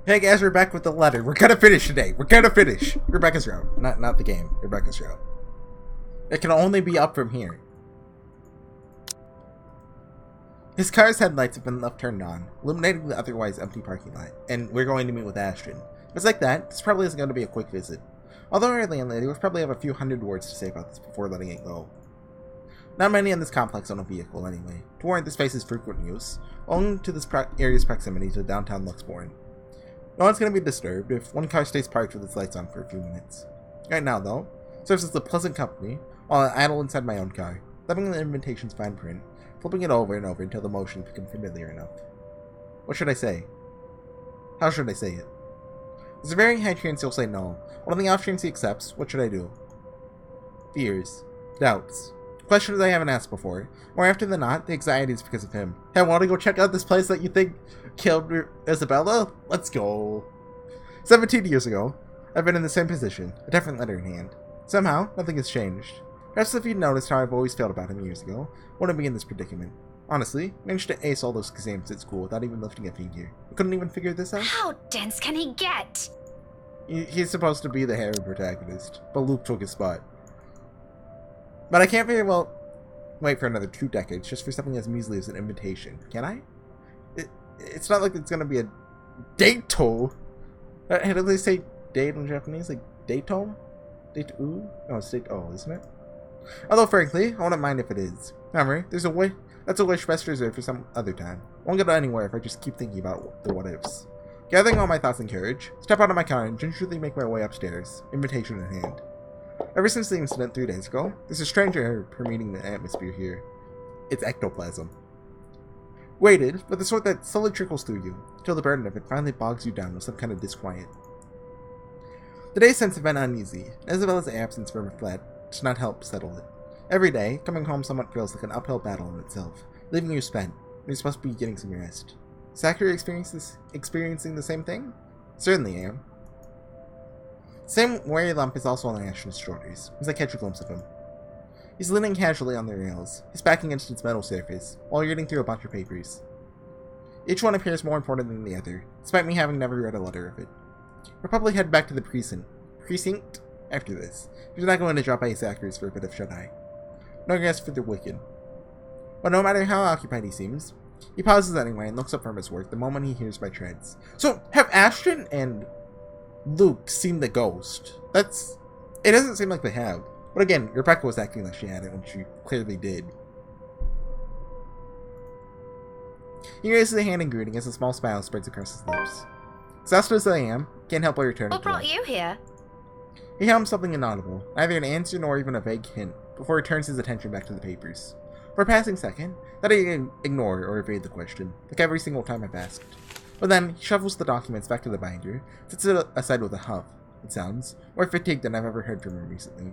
Hey guys, we're back with the letter. We're gonna finish today. We're gonna finish. Rebecca's route. Not the game. Rebecca's route. It can only be up from here. His car's headlights have been left turned on, illuminating the otherwise empty parking lot, and we're going to meet with Ashton. If it's like that, this probably isn't going to be a quick visit. Although our landlady will probably have a few hundred words to say about this before letting it go. Not many in this complex own a vehicle anyway, to warrant the space's frequent use, owing to this area's proximity to downtown Luxborn. No one's going to be disturbed if one car stays parked with its lights on for a few minutes. Right now, though, serves as a pleasant company while I idle inside my own car, flipping the invitation's fine print, flipping it over and over until the motion becomes familiar enough. What should I say? How should I say it? There's a very high chance he'll say no. One of the off chance he accepts, what should I do? Fears. Doubts. Questions I haven't asked before. More often than not, the anxiety is because of him. Hey, want to go check out this place that you think killed Isabella? Let's go. 17 years ago, I've been in the same position, a different letter in hand. Somehow, nothing has changed. Perhaps if you'd noticed how I've always felt about him years ago, wouldn't be in this predicament. Honestly, managed to ace all those exams at school without even lifting a finger. I couldn't even figure this out. How dense can he get? He's supposed to be the hero protagonist, but Luke took his spot. But I can't very well wait for another 2 decades just for something as measly as an invitation, can I? It's not like it's gonna be a dato. How do they say date in Japanese? Like dato? Date-oo? No, it's date-o, isn't it? Although, frankly, I wouldn't mind if it is. However, there's a way. That's a wish best reserved for some other time. Won't get anywhere if I just keep thinking about the what-ifs. Gathering all my thoughts and courage, step out of my car and gingerly make my way upstairs, invitation in hand. Ever since the incident 3 days ago, there's a strange air permeating the atmosphere here. It's ectoplasm. Weighted, but the sort that slowly trickles through you, till the burden of it finally bogs you down with some kind of disquiet. The day's sense have been uneasy, and Isabella's absence from her flat does not help settle it. Every day, coming home somewhat feels like an uphill battle in itself, leaving you spent, when you're supposed to be getting some rest. Is Zachary experiencing the same thing? Certainly am. Same weary lump is also on Ashton's shoulders, as I catch a glimpse of him. He's leaning casually on the rails, his back against its metal surface, while reading through a bunch of papers. Each one appears more important than the other, despite me having never read a letter of it. We'll probably head back to the precinct after this. He's not going to drop by Zachary's for a bit of shut-eye. No rest for the wicked. But no matter how occupied he seems, he pauses anyway and looks up from his work the moment he hears my treads. So, have Ashton and Luke seen the ghost? It doesn't seem like they have. But again, Rebecca was acting like she had it when she clearly did. He raises a hand in greeting as a small smile spreads across his lips. Exhausted as I am, can't help but return it. What brought you here? He hums something inaudible, neither an answer nor even a vague hint, before he turns his attention back to the papers. For a passing second, that I ignore or evade the question, like every single time I've asked. But then, he shovels the documents back to the binder, sets it aside with a huff. It sounds more fatigued than I've ever heard from him recently.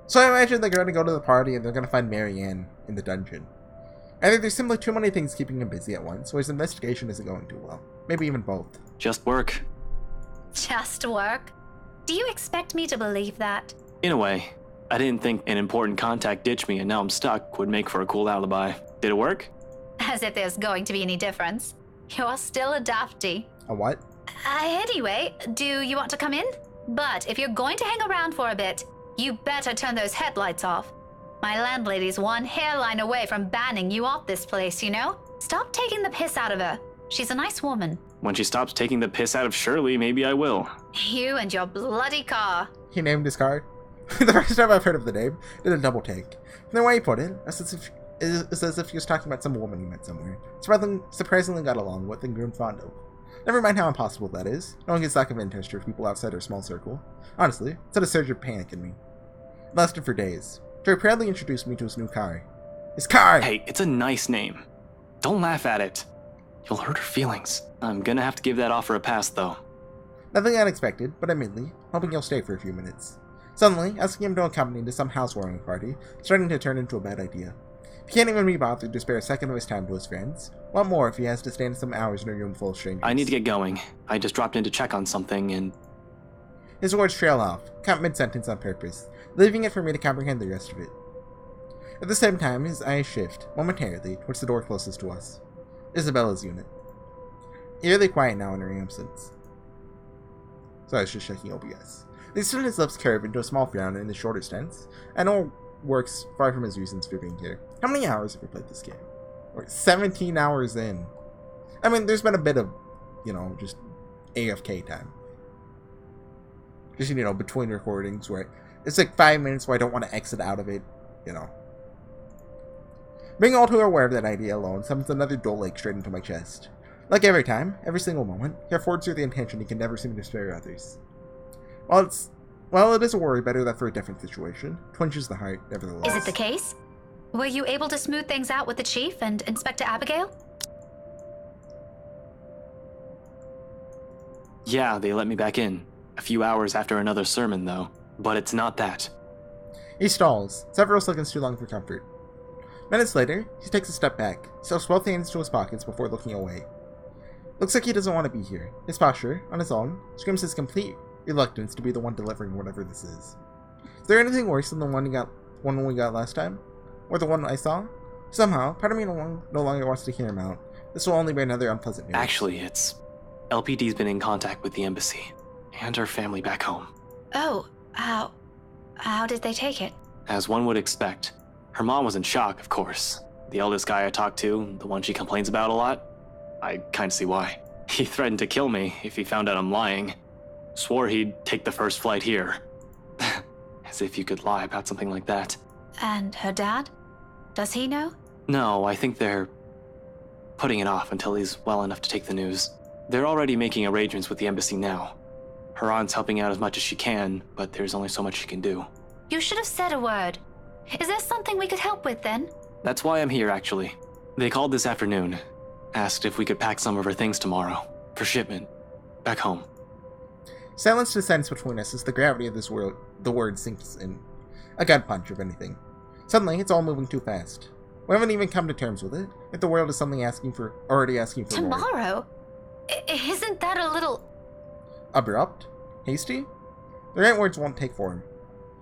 So I imagine they're going to go to the party and they're going to find Marianne in the dungeon. Either there's simply too many things keeping him busy at once, or his investigation isn't going too well. Maybe even both. Just work. Just work? Do you expect me to believe that? In a way. I didn't think an important contact ditched me and now I'm stuck would make for a cool alibi. Did it work? As if there's going to be any difference. You're still a dafty. A what? Anyway, do you want to come in? But if you're going to hang around for a bit, you better turn those headlights off. My landlady's one hairline away from banning you off this place, you know? Stop taking the piss out of her. She's a nice woman. When she stops taking the piss out of Shirley, maybe I will. You and your bloody car. He named his car? The first time I've heard of the name, did a double take. From the way he put it, it's as if he was talking about some woman he met somewhere. Surprisingly got along with and grew fond of. Never mind how impossible that is, knowing his lack of interest for people outside our small circle. Honestly, it set a surge of panic in me. It lasted for days. Terry proudly introduced me to his new car. His car! Hey, it's a nice name. Don't laugh at it. You'll hurt her feelings. I'm gonna have to give that offer a pass, though. Nothing unexpected, but admittedly, hoping he'll stay for a few minutes. Suddenly, asking him to accompany to some housewarming party, starting to turn into a bad idea. If he can't even be bothered to spare a second of his time to his friends, what more if he has to stand some hours in a room full of strangers? I need to get going. I just dropped in to check on something and... His words trail off, caught mid-sentence on purpose, leaving it for me to comprehend the rest of it. At the same time, his eyes shift, momentarily, towards the door closest to us. Isabella's unit. eerily quiet now in her absence. So I was just checking OBS. The student's lips curve into a small frown in his shoulder stance, and all works far from his reasons for being here. How many hours have we played this game? We're 17 hours in. I mean, there's been a bit of, just AFK time. Just, between recordings where it's like 5 minutes where I don't want to exit out of it, Being all too aware of that idea alone summons another dull ache straight into my chest. Like every time, every single moment, he affords her the intention he can never seem to spare others. While it is a worry better that for a different situation, twinges the heart, nevertheless. Is it the case? Were you able to smooth things out with the chief and Inspector Abigail? Yeah, they let me back in. A few hours after another sermon, though. But it's not that. He stalls, several seconds too long for comfort. Minutes later, he takes a step back, stuffs both hands to his pockets before looking away. Looks like he doesn't want to be here. His posture, on his own, screams his complete reluctance to be the one delivering whatever this is. Is there anything worse than the one we got last time? Or the one I saw? Somehow, part of me no longer wants to hear him out. This will only be another unpleasant news. Actually, it's... LPD's been in contact with the embassy. And her family back home. Oh, how did they take it? As one would expect. Her mom was in shock, of course. The eldest guy I talked to, the one she complains about a lot, I kinda see why. He threatened to kill me if he found out I'm lying. Swore he'd take the first flight here. As if you could lie about something like that. And her dad? Does he know? No, I think they're putting it off until he's well enough to take the news. They're already making arrangements with the embassy now. Her aunt's helping out as much as she can, but there's only so much she can do. You should have said a word. Is there something we could help with then? That's why I'm here, actually. They called this afternoon. Asked if we could pack some of her things tomorrow. For shipment. Back home. Silence descends between us as the gravity of the word sinks in. A gut punch, if anything. Suddenly, it's all moving too fast. We haven't even come to terms with it, if the world is suddenly already asking for more. Tomorrow? Isn't that a little... Abrupt? Hasty? The right words won't take form.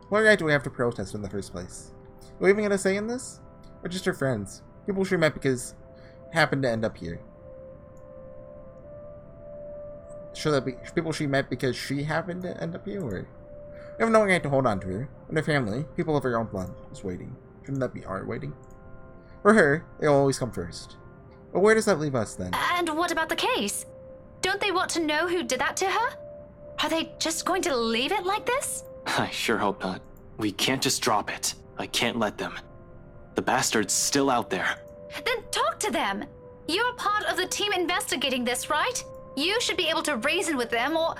What right do we have to protest in the first place? Are we even going to say in this? Or just her friends? People she met because... happened to end up here. Should that be people she met because she happened to end up here? Or... we have no right to hold on to her. And her family, people of her own blood, is waiting. Shouldn't that be our waiting? For her, they'll always come first. But where does that leave us then? And what about the case? Don't they want to know who did that to her? Are they just going to leave it like this? I sure hope not. We can't just drop it. I can't let them. The bastard's still out there. Then talk to them. You're part of the team investigating this, right? You should be able to reason with them, or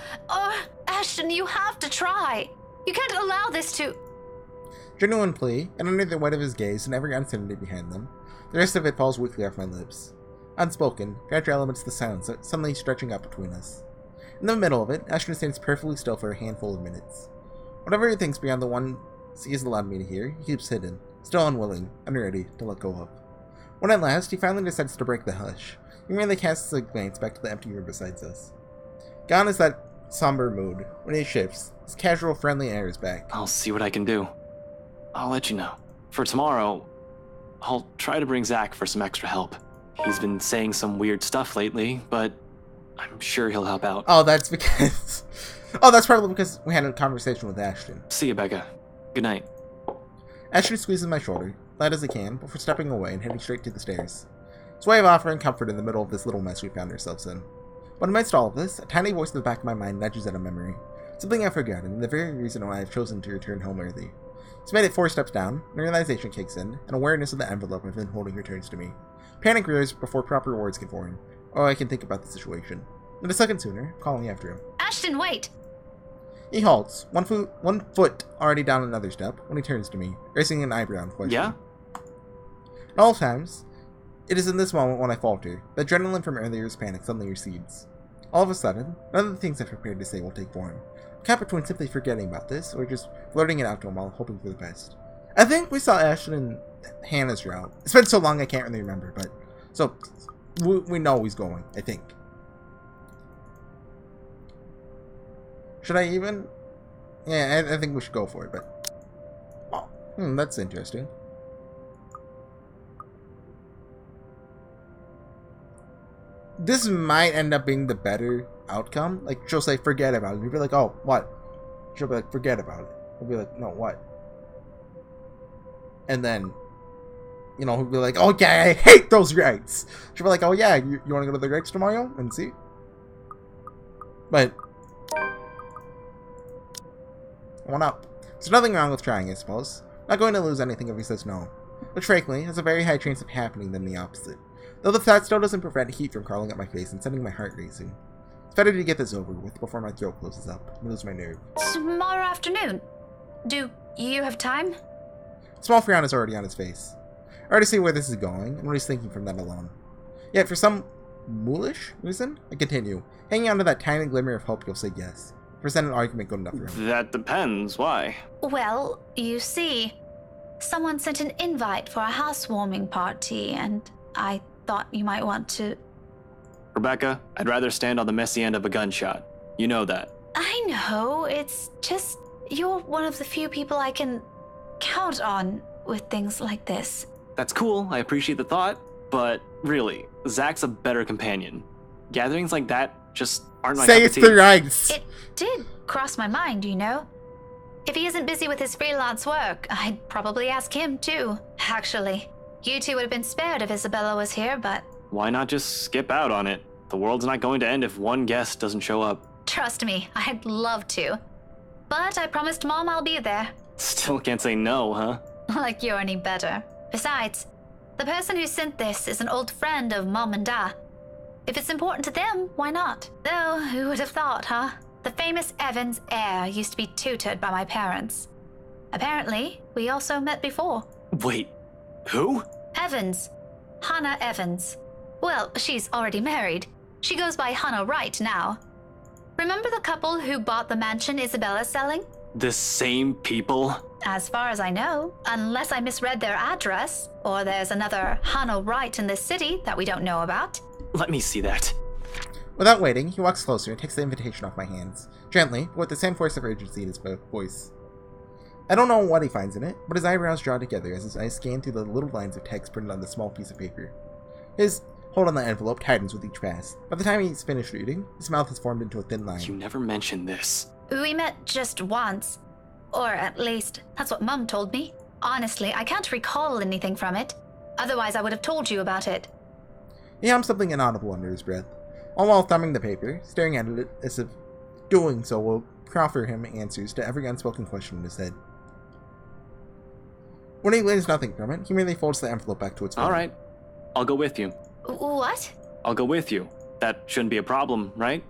Ashton, you have to try. You can't allow this to... Genuine plea, and under the weight of his gaze and every uncertainty behind them, the rest of it falls weakly off my lips. Unspoken, gradual elements of the sound suddenly stretching up between us. In the middle of it, Ashton stands perfectly still for a handful of minutes. Whatever he thinks beyond the one he has allowed me to hear, he keeps hidden, still unwilling, unready to let go of. When at last, he finally decides to break the hush, he merely casts a glance back to the empty room beside us. Gone is that somber mood. When he shifts, his casual, friendly air is back. I'll see what I can do. I'll let you know. For tomorrow, I'll try to bring Zach for some extra help. He's been saying some weird stuff lately, but I'm sure he'll help out. Oh, that's because... oh, that's probably because we had a conversation with Ashton. See you, Becca. Good night. Ashton squeezes my shoulder, light as he can, before stepping away and heading straight to the stairs. His way of offering comfort in the middle of this little mess we found ourselves in. But amidst all of this, a tiny voice in the back of my mind nudges at a memory. Something I've forgotten, and the very reason why I've chosen to return home early. He's made it 4 steps down, and realization kicks in, and awareness of the envelope I've been holding returns to me. Panic rears before proper words can form. Oh, I can think about the situation. And a second sooner, calling after him. Ashton, wait! He halts, one foot already down another step, when he turns to me, raising an eyebrow in question. Yeah? At all times, it is in this moment when I falter. The adrenaline from earlier's panic suddenly recedes. All of a sudden, none of the things I've prepared to say will take form. Caught between simply forgetting about this, or just blurting it out to him while hoping for the best. I think we saw Ashton and Hannah's route. It's been so long I can't really remember, but... so, we know he's going, I think. Should I even? Yeah, I think we should go for it, but... oh, that's interesting. this might end up being the better outcome. Like, she'll say, forget about it. You'll be like, oh, what? She'll be like, forget about it. We'll be like, no, what? And then, you know, he'll be like, oh, yeah, I hate those rights. She'll be like, oh, yeah, you want to go to the rights tomorrow and see? But, I went up. There's nothing wrong with trying, I suppose. Not going to lose anything if he says no. Which, frankly, has a very high chance of happening than the opposite. Though the fact still doesn't prevent heat from crawling up my face and sending my heart racing. It's better to get this over with before my throat closes up and lose my nerve. Tomorrow afternoon. Do you have time? A small frown is already on his face. I already see where this is going and what he's thinking from that alone. Yet, for some mulish reason, I continue, hanging on to that tiny glimmer of hope you'll say yes. Present an argument good enough for him. That depends. Why? Well, you see, someone sent an invite for a housewarming party, and I thought you might want to... Rebecca, I'd rather stand on the messy end of a gunshot. You know that. I know, it's just... You're one of the few people I can count on with things like this. That's cool, I appreciate the thought, but really, Zach's a better companion. Gatherings like that just aren't my cup Say of it's tea. the rights! It did cross my mind, you know. If he isn't busy with his freelance work, I'd probably ask him too. Actually, you two would have been spared if Isabella was here, but... Why not just skip out on it? The world's not going to end if one guest doesn't show up. Trust me, I'd love to. But I promised Mom I'll be there. Still can't say no, huh? Like you're any better. Besides, the person who sent this is an old friend of Mom and Dad. If it's important to them, why not? Though, who would have thought, huh? The famous Evans heir used to be tutored by my parents. Apparently, we also met before. Wait, who? Evans. Hannah Evans. Well, she's already married. She goes by Hannah Wright now. Remember the couple who bought the mansion Isabella's selling? The same people? As far as I know, unless I misread their address, or there's another Hannah Wright in this city that we don't know about. Let me see that. Without waiting, he walks closer and takes the invitation off my hands. Gently, but with the same force of urgency in his voice. I don't know what he finds in it, but his eyebrows draw together as his eyes scan through the little lines of text printed on the small piece of paper. His hold on the envelope tightens with each pass. By the time he's finished reading, his mouth has formed into a thin line. You never mentioned this. We met just once. Or at least, that's what Mum told me. Honestly, I can't recall anything from it. Otherwise, I would have told you about it. He hummed something inaudible under his breath, all while thumbing the paper, staring at it as if doing so will proffer him answers to every unspoken question in his head. When he learns nothing from it, he merely folds the envelope back to its folder. Alright, I'll go with you. What? I'll go with you. That shouldn't be a problem, right?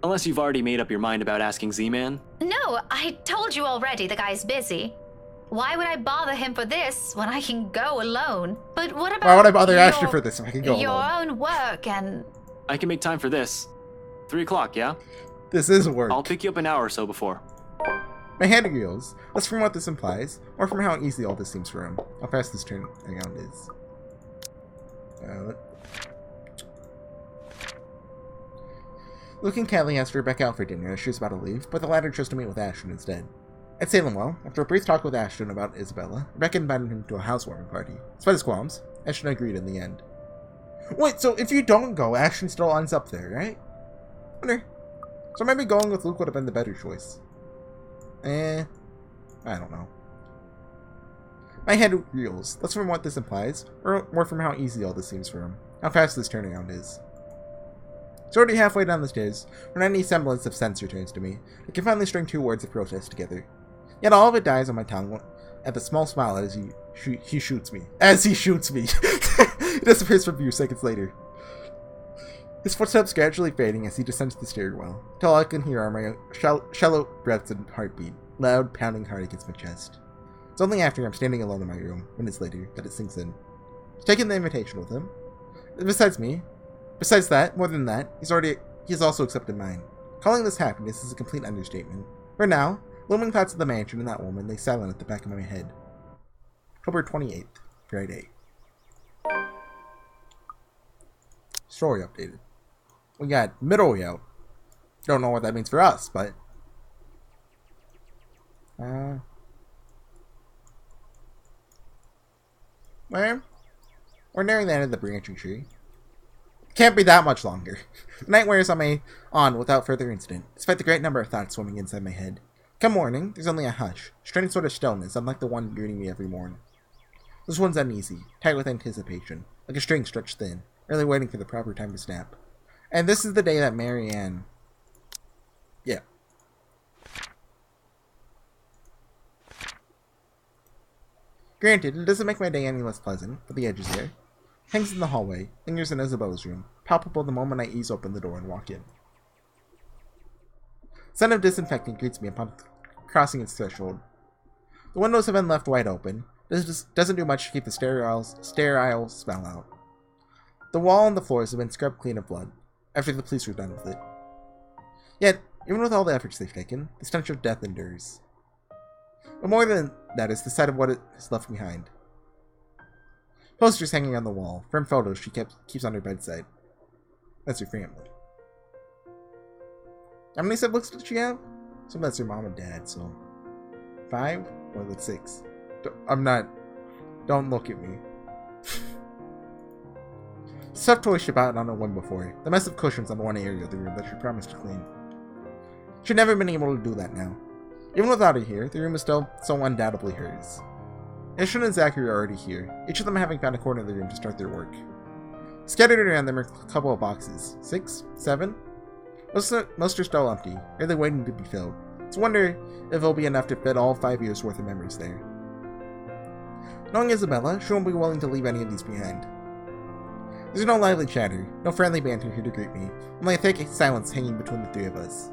Unless you've already made up your mind about asking Z-Man. No, I told you already the guy's busy. Why would I bother him for this when I can go alone? But what about Why would I bother Ashton for this if I can go your alone? own work and... I can make time for this. 3 o'clock, yeah? This is work. I'll pick you up an hour or so before. My head reels, less from what this implies, or from how easy all this seems for him. How fast this turn around is. Looking Callie asked Rebecca out for dinner as she was about to leave, but the latter chose to meet with Ashton instead. At Salemwell, after a brief talk with Ashton about Isabella, Rebecca invited him to a housewarming party. Despite his qualms, Ashton agreed in the end. Wait, so if you don't go, Ashton still ends up there, right? Wonder. So maybe going with Luke would have been the better choice. I don't know. My head reels, less from what this implies, or more from how easy all this seems for him. How fast this turnaround is. It's already halfway down the stairs, when any semblance of sense returns to me. I can finally string 2 words of protest together. Yet all of it dies on my tongue at the small smile as he shoots me. As he shoots me! He disappears from view seconds later. His footsteps gradually fading as he descends the stairwell, till all I can hear are my shallow breaths and heartbeat, loud, pounding hard against my chest. It's only after I'm standing alone in my room, minutes later, that it sinks in. He's taken the invitation with him. Besides that, more than that, he's also accepted mine. Calling this happiness is a complete understatement. For now, looming thoughts of the mansion and that woman lay silent at the back of my head. October 28th, Friday. Story updated. We got Midori out. Don't know what that means for us, but... Well, we're nearing the end of the branching tree. Can't be that much longer. The night wears on without further incident, despite the great number of thoughts swimming inside my head. Come morning, there's only a hush, strange sort of stillness, unlike the one greeting me every morn. This one's uneasy, tight with anticipation, like a string stretched thin, really waiting for the proper time to snap. And this is the day that Marianne... Yeah. Granted, it doesn't make my day any less pleasant, but the edge is there. Hangs in the hallway, lingers in Isabella's room, palpable the moment I ease open the door and walk in. Scent of disinfectant greets me upon crossing its threshold. The windows have been left wide open. This doesn't do much to keep the sterile smell out. The wall and the floors have been scrubbed clean of blood, after the police were done with it. Yet, even with all the efforts they've taken, the stench of death endures. But more than that is the sight of what it has left behind. Posters hanging on the wall, from photos she keeps on her bedside. That's her family. How many siblings did she have? So that's her mom and dad, so... 5? Or that's 6. Don't look at me. Stuffed toys she bought on a whim before. The mess of cushions on one area of the room that she promised to clean. She'd never been able to do that now. Even without her here, the room is still so undoubtedly hers. Ashton and Zachary are already here, each of them having found a corner of the room to start their work. Scattered around them are a couple of boxes. 6? 7? Most are still empty, really waiting to be filled. It's a wonder if it'll be enough to fit all 5 years' worth of memories there. Knowing Isabella, she won't be willing to leave any of these behind. There's no lively chatter, no friendly banter here to greet me, only a thick silence hanging between the three of us.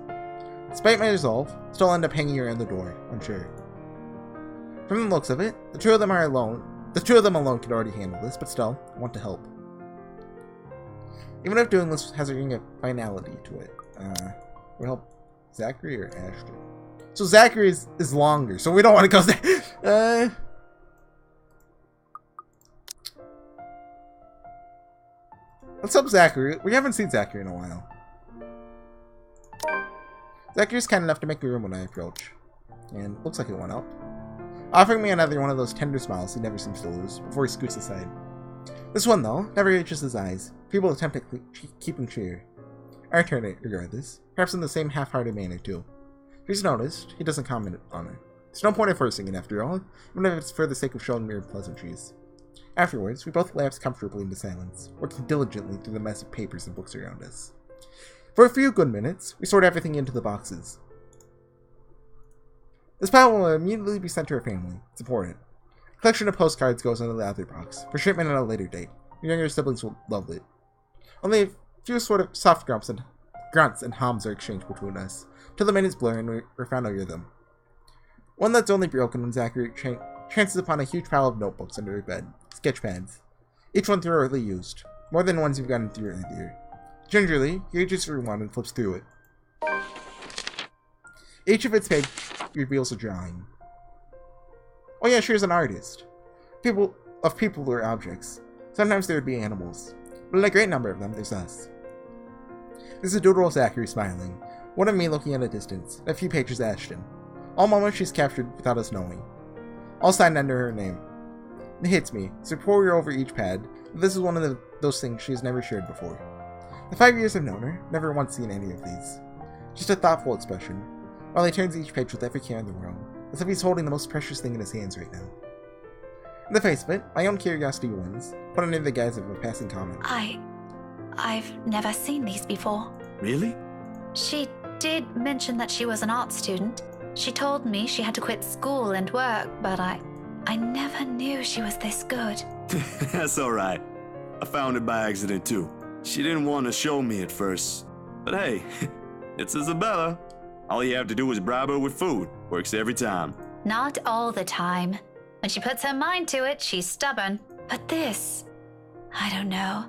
Despite my resolve, still end up hanging around the door, unsure. From the looks of it, the two of them alone could already handle this, but still, I want to help. Even if doing this has a ring of finality to it. Will help Zachary or Ashton? So Zachary is longer, so we don't want to go there. Let's help Zachary. We haven't seen Zachary in a while. Zachary's kind enough to make me room when I approach. And looks like it went up. Offering me another one of those tender smiles he never seems to lose, before he scoots aside. This one, though, never reaches his eyes. People attempt to keep him cheer. I return to regard this, perhaps in the same half-hearted manner, too. If he's noticed, he doesn't comment on it. There's no point in forcing it, after all, even if it's for the sake of showing mere pleasantries. Afterwards, we both lapse comfortably into silence, working diligently through the mess of papers and books around us. For a few good minutes, we sort everything into the boxes. This pile will immediately be sent to her family. It's important. A collection of postcards goes into the other box, for shipment at a later date. Your younger siblings will love it. Only a few sort of soft grunts and hums are exchanged between us, till the minutes blur and we're found under them. One that's only broken when Zachary chances upon a huge pile of notebooks under her bed. Sketch pads. Each one thoroughly used. More than ones you've gotten through earlier. Gingerly, he reaches through one and flips through it. Each of its pages reveals a drawing. Oh yeah, she's an artist. People or objects. Sometimes there would be animals. But in a great number of them, there's us. There's a doodle of Zachary smiling. One of me looking at a distance. And a few pages Ashton. All moments she's captured without us knowing. All signed under her name. It hits me, so pour over each pad, that this is one of those things she has never shared before. The 5 years I've known her, never once seen any of these. Just a thoughtful expression, while he turns each page with every care in the world, as if he's holding the most precious thing in his hands right now. In the face of it, my own curiosity wins, put under the guise of a passing comment. I've never seen these before. Really? She did mention that she was an art student. She told me she had to quit school and work, but I never knew she was this good. That's alright. I found it by accident too. She didn't want to show me at first. But hey, it's Isabella. All you have to do is bribe her with food. Works every time. Not all the time. When she puts her mind to it, she's stubborn. But this, I don't know.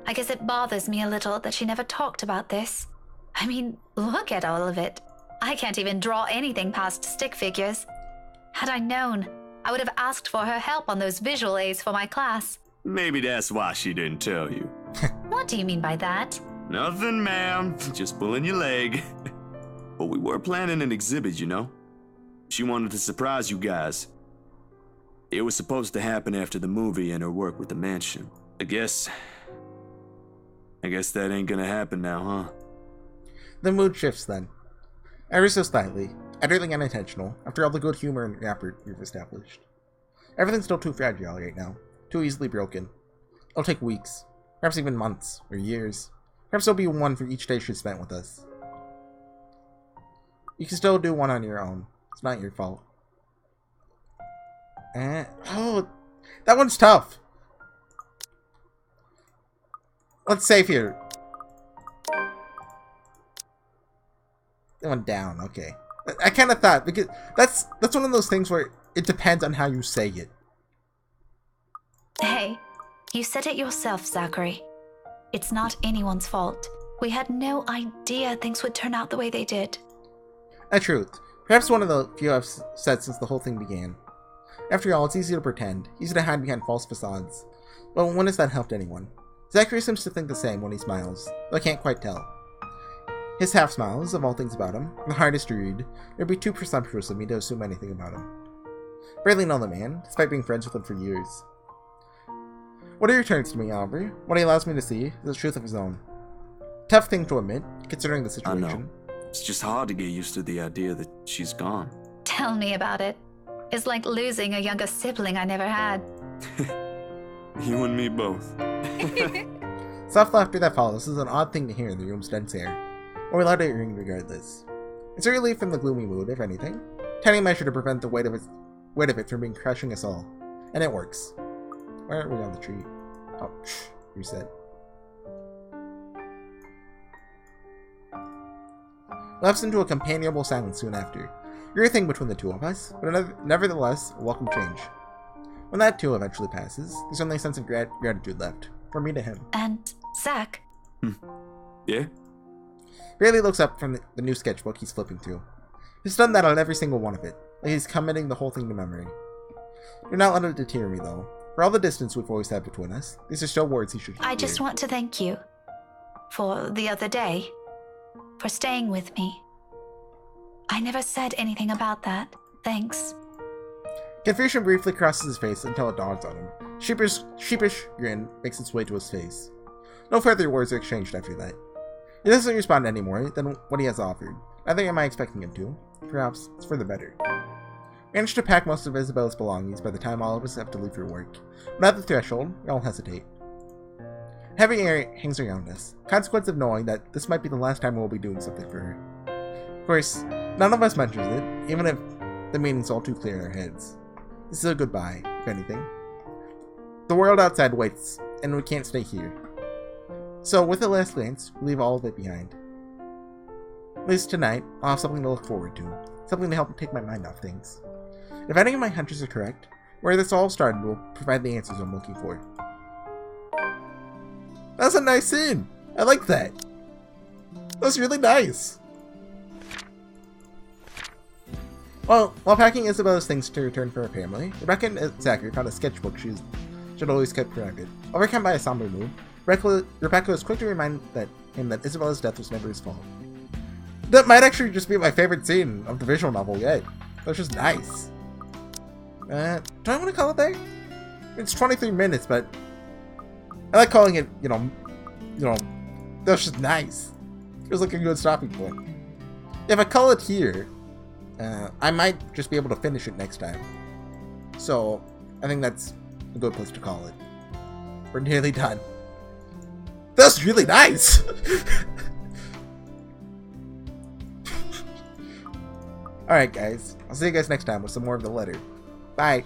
I guess it bothers me a little that she never talked about this. I mean, look at all of it. I can't even draw anything past stick figures. Had I known, I would have asked for her help on those visual aids for my class. Maybe that's why she didn't tell you. What do you mean by that? Nothing, ma'am. Just pulling your leg. But we were planning an exhibit, you know? She wanted to surprise you guys. It was supposed to happen after the movie and her work with the mansion. I guess I guess that ain't gonna happen now, huh? The mood shifts then. Ever so slightly, utterly unintentional, after all the good humor and effort we've established. Everything's still too fragile right now, too easily broken. It'll take weeks, perhaps even months, or years. Perhaps there'll be one for each day she's spent with us. You can still do one on your own. It's not your fault. Oh, that one's tough. Let's save here. That one down, okay. I kind of thought, because that's one of those things where it depends on how you say it. Hey, you said it yourself, Zachary. It's not anyone's fault. We had no idea things would turn out the way they did. A truth. Perhaps one of the few I've said since the whole thing began. After all, it's easy to pretend, easy to hide behind false facades. But when has that helped anyone? Zachary seems to think the same when he smiles, though I can't quite tell. His half-smiles, of all things about him, are the hardest to read. It would be too presumptuous of me to assume anything about him. Barely know the man, despite being friends with him for years. What he returns to me, however, what he allows me to see, is the truth of his own. Tough thing to admit, considering the situation. I know. It's just hard to get used to the idea that she's gone. Tell me about it. It's like losing a younger sibling I never had. You and me both. Soft laughter that follows is an odd thing to hear in the room's dense air, or we let it ring regardless. It's a relief from the gloomy mood, if anything, tiny measure to prevent the weight of it from being crushing us all, and it works. Where are we on the tree? Oh, reset. Lapsed into a companionable silence soon after. You're a thing between the two of us, but nevertheless, a welcome change. When that too eventually passes, there's only a sense of gratitude left, from me to him. And, Zach? Yeah? Rayleigh looks up from the new sketchbook he's flipping through. He's done that on every single one of it, like he's committing the whole thing to memory. Do not let it deter me, though. For all the distance we've always had between us, these are still words he should hear. I just want to thank you. For the other day. For staying with me. I never said anything about that. Thanks. Confusion briefly crosses his face until it dawns on him. Sheepish grin makes its way to his face. No further words are exchanged after that. He doesn't respond any more than what he has offered. Neither am I expecting him to. Perhaps it's for the better. Managed to pack most of Isabella's belongings by the time all of us have to leave for work. But at the threshold, we all hesitate. Heavy air hangs around us, consequence of knowing that this might be the last time we'll be doing something for her. Of course, none of us mentions it, even if the meaning's all too clear in our heads. This is a goodbye, if anything. The world outside waits, and we can't stay here. So, with a last glance, we leave all of it behind. At least tonight, I'll have something to look forward to. Something to help me take my mind off things. If any of my hunches are correct, where this all started will provide the answers I'm looking for. That's a nice scene! I like that! That's really nice! Well, while packing Isabella's things to return for her family, Rebecca and Zachary found a sketchbook she'd always kept protected. Overcome by a somber mood, Rebecca was quick to remind him that Isabella's death was never his fault. That might actually just be my favorite scene of the visual novel yet. That's just nice. Do I want to call it there? It's 23 minutes, but I like calling it, you know, that's just nice. Feels like a good stopping point. If I call it here, I might just be able to finish it next time. So, I think that's a good place to call it. We're nearly done. That's really nice! Alright guys, I'll see you guys next time with some more of the letter. Bye!